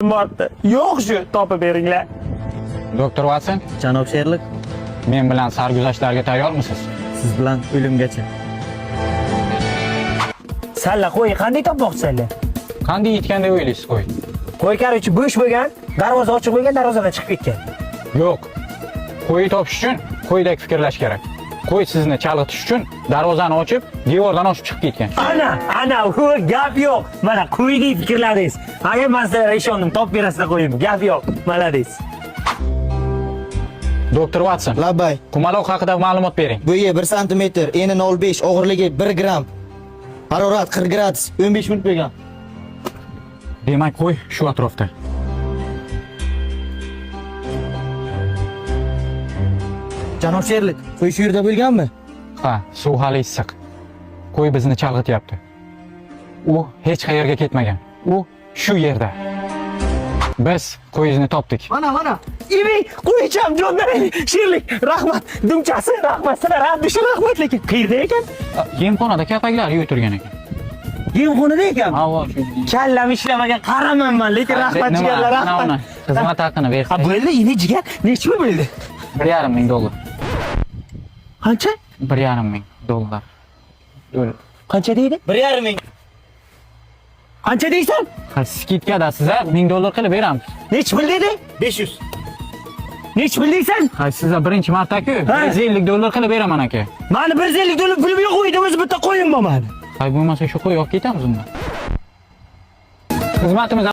Mortdi. Yo'q shu, topib beringlar. Doktor Watson, Janob Sherlik, men bilan sarguzashtlarga tayyormisiz? siz bilan o'limgacha. Salla qo'y, qanday topmoqchisan? Qanday yetgan deb o'ylaysiz, qo'y? Qo'y qaruvchi bo'sh bo'lgan, darvoza ochiq bo'lgan, darvozadan chiqib ketgan. Yo'q. Qo'yni topish uchun qo'ydek fikrlash kerak. Qo'y sizni chalg'itish uchun darvozani ochib, devordan oshib chiqib ketgan. Ana, u gap yo'q. Mana qo'ydek fikrladingiz. Agar men sizlarga ishondim, topib berasizlar qo'yimni. Gap yo'q. Malades. Doktor Watson, Labbay. qumaloq haqida ma'lumot bering. Bo'yi 1 sm, eni 0.5, og'irligi 1 gram. Harorat 40 gradus, 15 minut bo'lgan. Demak, qo'y shu atrofda. Janob Sherlik, qo'y shu yerda bo'lganmi? Ha, suv hali issiq. Qo'y bizni chalg'ityapti. U hech qayerga ketmagan. U shu yerda. Biz qo'yingizni topdik. Mana. Imi, qo'ycham jon bering. Sherlik, rahmat. Dumchasi, rahmat. Sizlar hamdisha rahmat, lekin qayerda ekan? Yemxonada kapaklar yuvib turgan ekan. Yemxonada ekan. Avo shu. Kallam ishlamagan qaramanman, lekin rahmat jigarlar, rahmat. Xizmat haqini Ha, bersangiz. bo'ldi, ini jigar. Necha pul bo'ldi? 1,5 ming dollar. Qancha? 1,5 ming dollar. Qancha deydi? 1,5 ming. Qancha deysan? Ha, skitkada sizlar 1000 dollar qilib beramiz. Necha pul dedi? 500. Necha pul deysan? Ha, sizlar birinchi marta-ku, Ha. 150 dollar qilib beraman aka. Mani 150 dollar pulim yo'q, uyda o'zi bitta qo'yim bor mani. Hay bo'lmasa shu qo'y olib ketamiz undan. Xizmatimiz